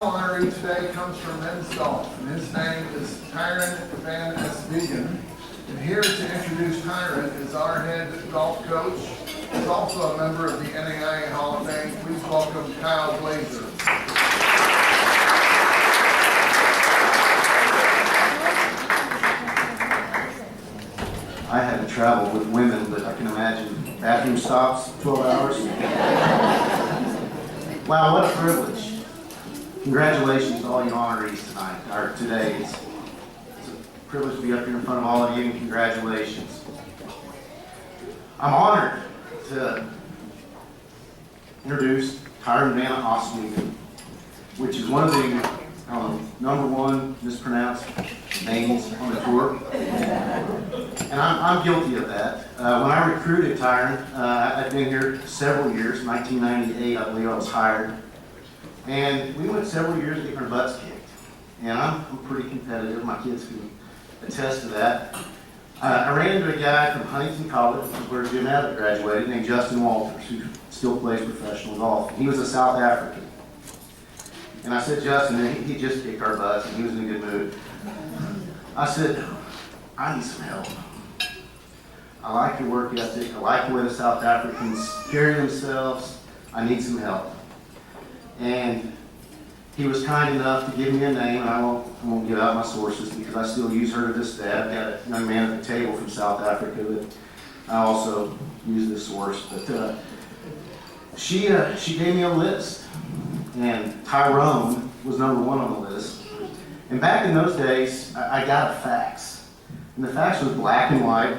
Honoree today comes from men's golf, and his name is Tyrone Van Aswegen. And here to introduce Tyrone is our head golf coach. He's also a member of the NAIA Hall of Fame. Please welcome Blaser. I haven't traveled with women, but I can imagine bathroom stops, 12 hours. Wow, what a privilege. Congratulations to all you honorees tonight, or today. It's a privilege to be up here in front of all of you, and congratulations. I'm honored to introduce Tyrone Van Aswegen, which is one of the #1 mispronounced names on the tour. And I'm guilty of that. When I recruited Tyrone, I'd been here several years. 1998, I believe I was hired. And we went several years getting our butts kicked. And I'm pretty competitive. My kids can attest to that. I ran into a guy from Huntington College, where Jim Abbott graduated, named Justin Walters, who still plays professional golf. He was a South African. And I said, Justin, he just kicked our butts, and he was in a good mood. I said, I need some help. I like your work ethic. I like the way the South Africans carry themselves. I need some help. And he was kind enough to give me a name, and I won't give out my sources because I still use her to this day. I've got a young man at the table from South Africa that I also use this source. But she gave me a list, and Tyrone was #1 on the list. And back in those days, I got a fax, and the fax was black and white.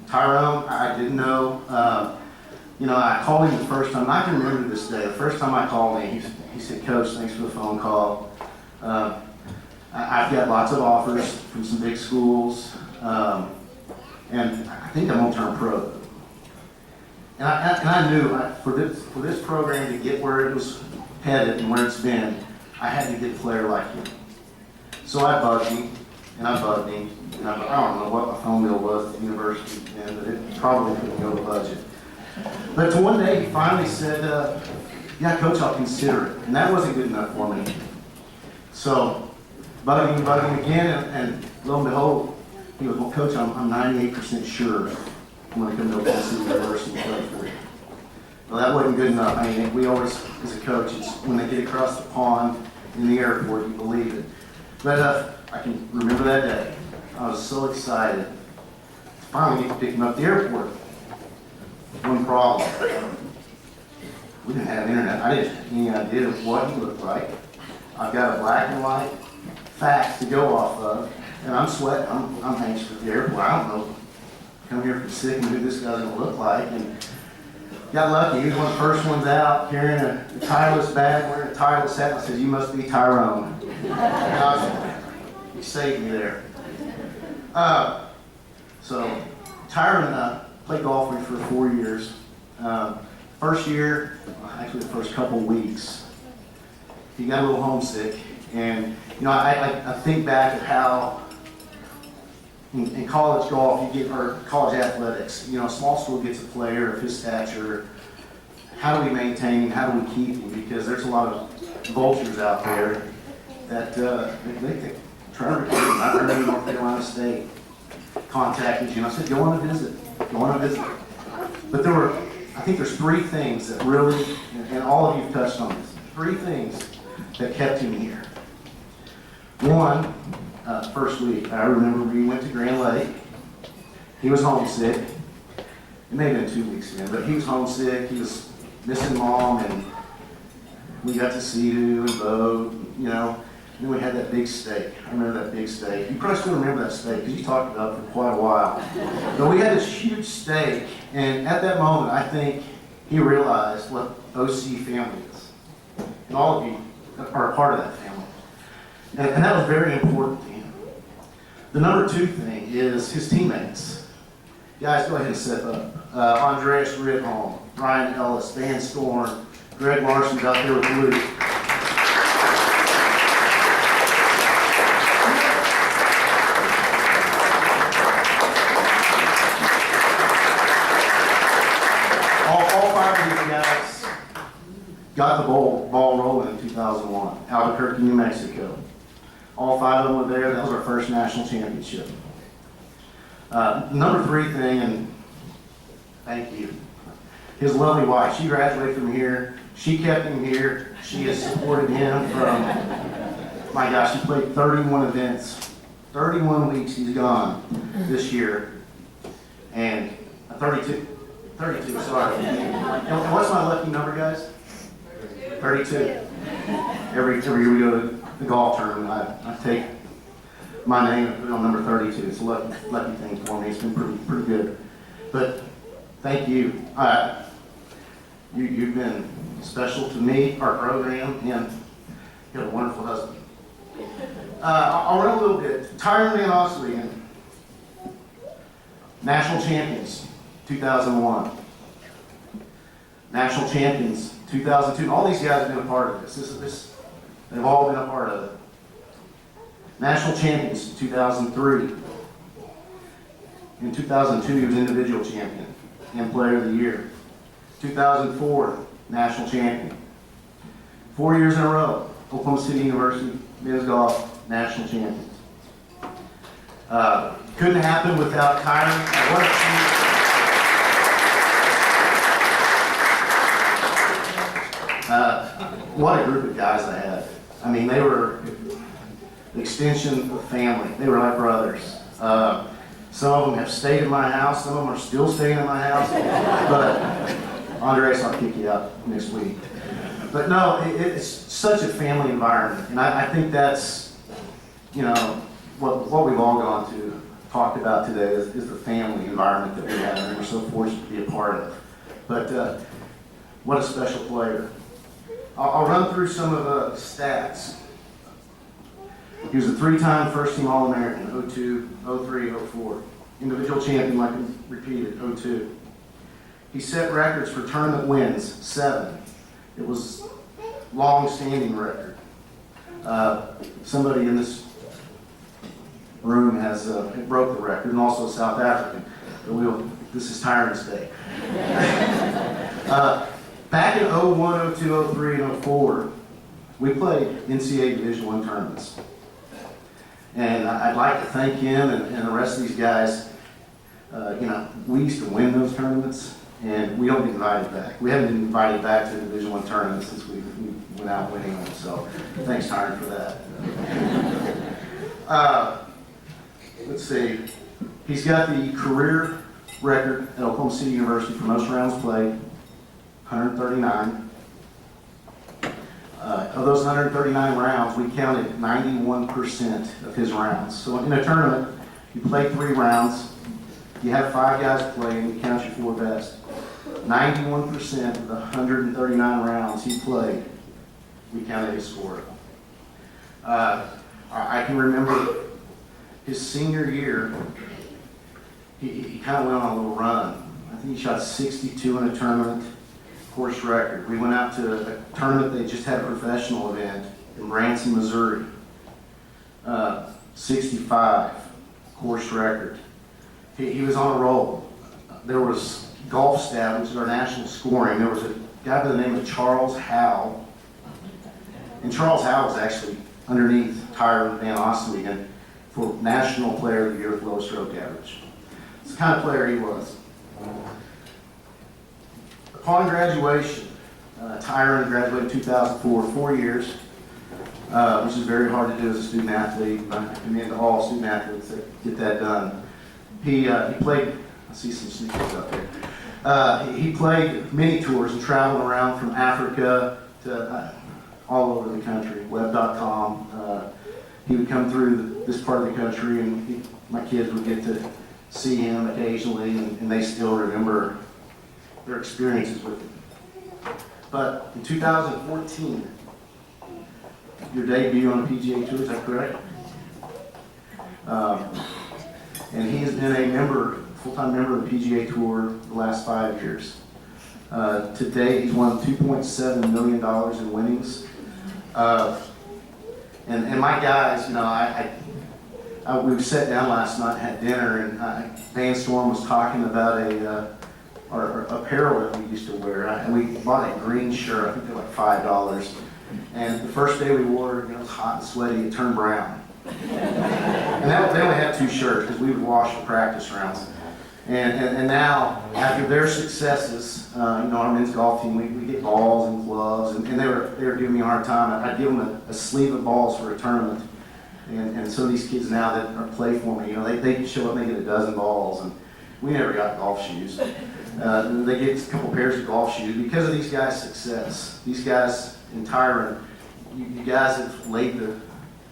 Tyrone, I didn't know. I called him the first time, and I can remember this day. The first time I called him, he said, Coach, thanks for the phone call. I've got lots of offers from some big schools, and I think I'm going to turn pro. And I knew for this program to get where it was headed and where it's been, I had to get a player like him. So I bugged him, and I bugged him, and I don't know what my phone bill was at the university, but it probably couldn't go to budget. But one day he finally said, yeah, Coach, I'll consider it. And that wasn't good enough for me. So, bugged him again, and lo and behold, he goes, well, Coach, I'm 98% sure I'm going to come to Oklahoma City University and play for you. Well, that wasn't good enough. I mean, we always, as a coach, it's when they get across the pond in the airport, you believe it. But I can remember that day. I was so excited to finally get to pick him up at the airport. One problem. We didn't have internet. I didn't have any idea of what he looked like. I've got a black and white fax to go off of, and I'm sweating. I'm anxious at the airport. I don't know. Come here from sick and who this guy's going to look like. And got lucky. He was one of the first ones out carrying a Titleist bag, wearing a Titleist hat. I said, you must be Tyrone. He saved me there. So Tyrone played golf with me for 4 years. First year, actually the first couple weeks, he got a little homesick. And I think back at how in college golf or college athletics, a small school gets a player of his stature. How do we maintain him? How do we keep him? Because there's a lot of vultures out there that they try to recruit him. I remember North Carolina State contacted you, and I said, go on a visit. But I think there's 3 things that really, and all of you have touched on this, 3 things that kept him here. One, first week, I remember we went to Grand Lake. He was homesick. It may have been 2 weeks then, but he was homesick. He was missing Mom, and we got to see you and boat, And then we had that big steak. I remember that big steak. You probably still remember that steak because you talked about it for quite a while. But we had this huge steak, and at that moment, I think he realized what OCU family is. And all of you are a part of that family. And that was very important to him. The #2 thing is his teammates. Guys, go ahead and step up. Andreas Ridholm, Ryan Ellis, Van Storm, Greg Larson's out there with Luke. All 5 of these guys got the ball rolling in 2001. Albuquerque, New Mexico. All 5 of them were there. That was our first national championship. Number 3 thing, and thank you. His lovely wife, she graduated from here. She kept him here. She has supported him from, my gosh, he played 31 events. 31 weeks he's gone this year. And 32, sorry. And what's my lucky number, guys? 32. Every year we go to the golf tournament, I take my name and put it on number 32. It's a lucky thing for me. It's been pretty good. But thank you. You've been special to me, our program, and you have a wonderful husband. I'll run a little bit. Tyrone Van Aswegen, national champions, 2001. National champions, 2002. All these guys have been a part of this. They've all been a part of it. National champions, 2003. In 2002, he was individual champion and player of the year. 2004, national champion. 4 years in a row, Oklahoma City University men's golf national champions. Couldn't happen without Tyrone. What a group of guys I had. I mean, they were the extension of family. They were like brothers. Some of them have stayed in my house. Some of them are still staying in my house. But Andres, I'll kick you out next week. But no, it's such a family environment, and I think that's, you know, what we've all gone to talked about today is the family environment that we have, and we're so fortunate to be a part of. But what a special player. I'll run through some of the stats. He was a 3-time first-team All-American, 02, 03, 04. Individual champion, like I repeated, 02. He set records for tournament wins, 7. It was a long-standing record. Somebody in this room has broke the record, and also a South African. But this is Tyrone's Day. Back in 01, 02, 03, and 04, we played NCAA Division I tournaments. And I'd like to thank him and the rest of these guys. You know, we used to win those tournaments, and we don't get invited back. We haven't been invited back to Division I tournaments since we went out winning them. So thanks, Tyrone, for that. Let's see. He's got the career record at Oklahoma City University for most rounds played, 139. Of those 139 rounds, we counted 91% of his rounds. So in a tournament, you play 3 rounds, you have 5 guys playing, you count your 4 best. 91% of the 139 rounds he played, we counted his score. I can remember his senior year, he kind of went on a little run. I think he shot 62 in a tournament. Course record. We went out to a tournament. They just had a professional event in Branson, Missouri. 65 course record. He was on a roll. There was Golf Stat, which is our national scoring. There was a guy by the name of Charles Howe, and Charles Howe was actually underneath Tyrone Van Aswegen for National Player of the Year with low stroke average. It's the kind of player he was. Upon graduation, Tyrone graduated in 2004, 4 years, which is very hard to do as a student athlete. I commend to all student athletes that get that done. He played, I see some sneakers up there. He played many tours and traveled around from Africa to all over the country, web.com. He would come through this part of the country, and my kids would get to see him occasionally, and they still remember their experiences with him. But in 2014, your debut on the PGA Tour, is that correct? And he has been a full-time member of the PGA Tour the last 5 years. To date, he's won $2.7 million in winnings. And my guys, you know, we sat down last night and had dinner, and Van Storm was talking about our apparel that we used to wear. And we bought a green shirt, I think they're like $5. And the first day we wore it, it was hot and sweaty, it turned brown. And they only had 2 shirts because we would wash the practice rounds. And now, after their successes, our men's golf team, we get balls and gloves, and they were giving me a hard time. I'd give them a sleeve of balls for a tournament. And some of these kids now that play for me, they show up and they get a dozen balls, and we never got golf shoes. They get a couple pairs of golf shoes because of these guys' success. These guys in Tyrone, you guys have laid the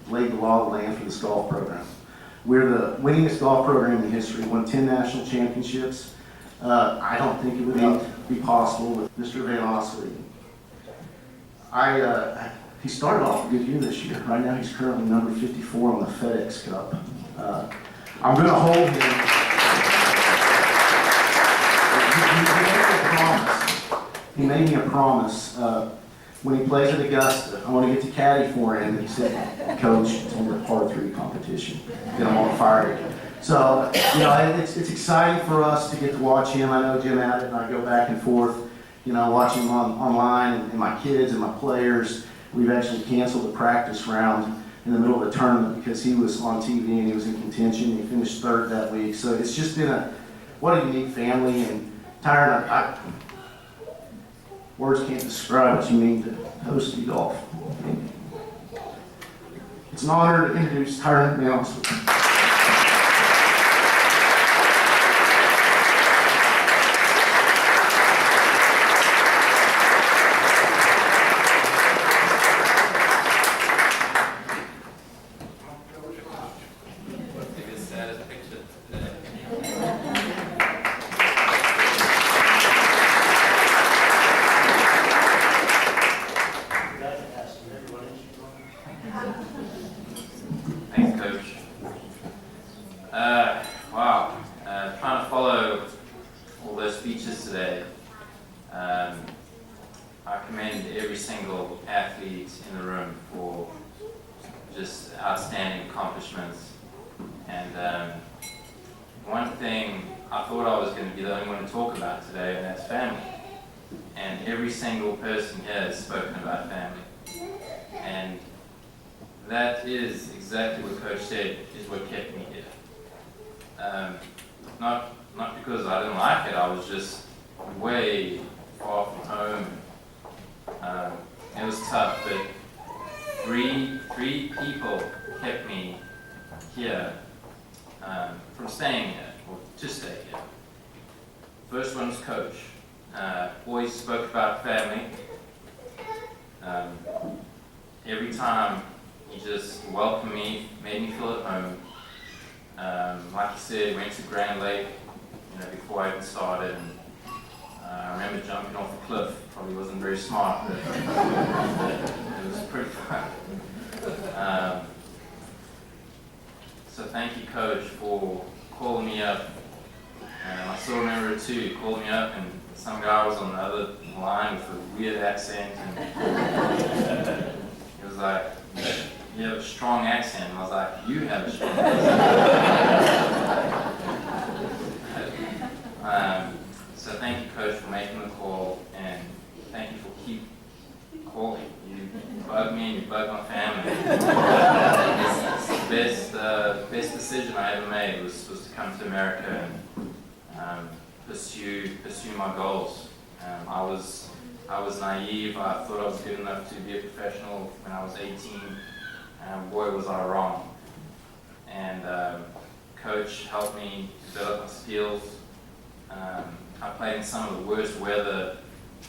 law of the land for this golf program. We're the winningest golf program in history, won 10 national championships. I don't think it would be possible with Mr. Van Aswegen. He started off a good year this year. Right now he's currently number 54 on the FedEx Cup. I'm going to hold him. He made me a promise. When he plays at Augusta, I want to get to caddy for him. And he said, Coach, it's only a par 3 competition. Then I'm on fire again. So, it's exciting for us to get to watch him. I know Jim Abbott and I go back and forth, watch him online, and my kids and my players. We've actually canceled the practice round in the middle of the tournament because he was on TV and he was in contention. He finished 3rd that week. So it's just been what a unique family. And Tyrone, words can't describe what you mean to host you golf. It's an honor to introduce Tyrone Van Aswegen. Thanks, Coach. Wow, trying to follow all those speeches today. I commend every single athlete in the room for just outstanding accomplishments. And one thing I thought I was going to be the only one to talk about today, and that's family. And every single person here has spoken about family. And that is exactly what Coach said is what kept me here. Not because I didn't like it, I was just way far from home. It was tough, but three people kept me here from staying here, or to stay here. First one was Coach. Always spoke about family. Every time he just welcomed me, made me feel at home. Like he said, went to Grand Lake, before I even started. And, I remember jumping off a cliff. Probably wasn't very smart, but it was pretty fun. So thank you, Coach, for calling me up. I still remember it too. Called me up, and some guy was on the other line with a weird accent, and he was like, "You have a strong accent." And I was like, "You have a strong accent." So thank you, Coach, for making the call, and thank you for keep calling. You bug me and you bug my family. It's the best decision I ever made was to come to America and pursue my goals. I was naive. I thought I was good enough to be a professional when I was 18. Boy, was I wrong. And Coach helped me develop my skills. I played in some of the worst weather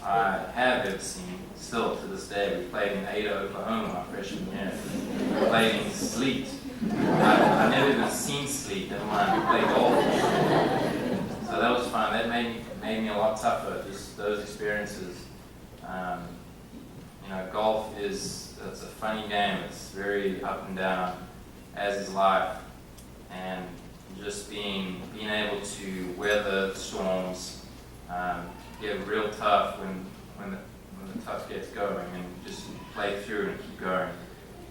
I have ever seen. Still to this day, we played in Ada, Oklahoma my freshman year. We played in sleet. I've never even seen sleet, never mind. We played golf. So that was fun. That made me a lot tougher. Just those experiences. Golf it's a funny game. It's very up and down, as is life. And just being able to weather the storms, get real tough when the tough gets going, and just play through and keep going.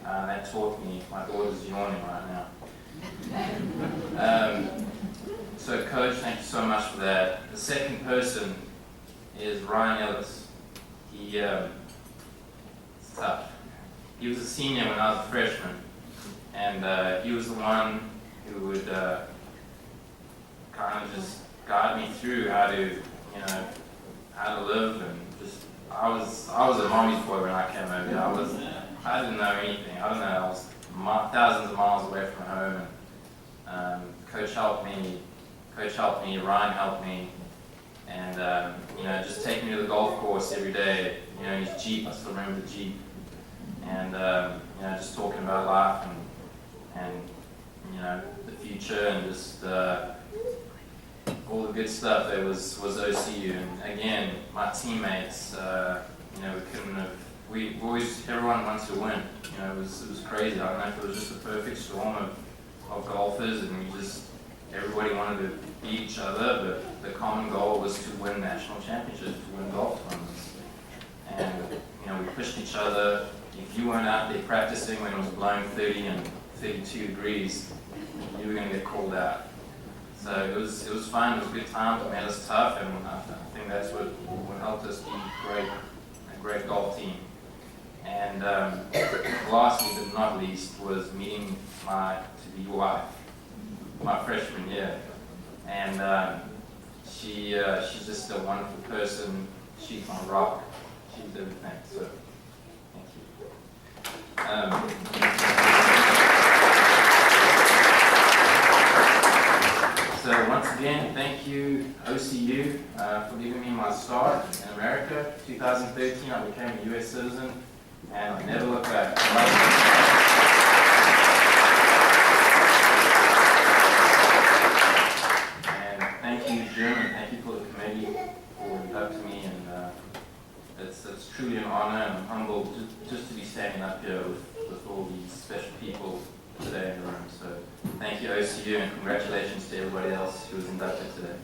That taught me. My daughter's yawning right now. So Coach, thank you so much for that. The second person is Ryan Ellis. It's tough. he was a senior when I was a freshman, and he was the one who would kind of just guide me through how to, how to live, and just I was a mommy's boy when I came over here. I didn't know anything. I was thousands of miles away from home, and coach helped me, Ryan helped me, and just taking me to the golf course every day. In his Jeep, I still remember the Jeep, and just talking about life and the future, and just all the good stuff that was OCU. And again, my teammates, we always, everyone wants to win. It was crazy. I don't know if it was just a perfect storm of golfers, and everybody wanted to beat each other, but the common goal was to win national championships, to win golf tournaments. And we pushed each other. If you weren't out there practicing when it was blowing 30 and 32 degrees, you were going to get called out. So it was fun. It was a good time. It made us tough, and I think that's what helped us be a great golf team. And lastly but not least was meeting my to-be wife, my freshman year. And she's just a wonderful person. She's my rock. She's everything. So thank you. So once again, thank you OCU for giving me my start in America. 2013, I became a U.S. citizen, and I never looked back. And thank you, Jim, and thank you for the committee for inducting me. And it's truly an honor, and I'm humbled just to be standing up here with all these special people today in the room. So thank you OCU, and congratulations to everybody else who was inducted today.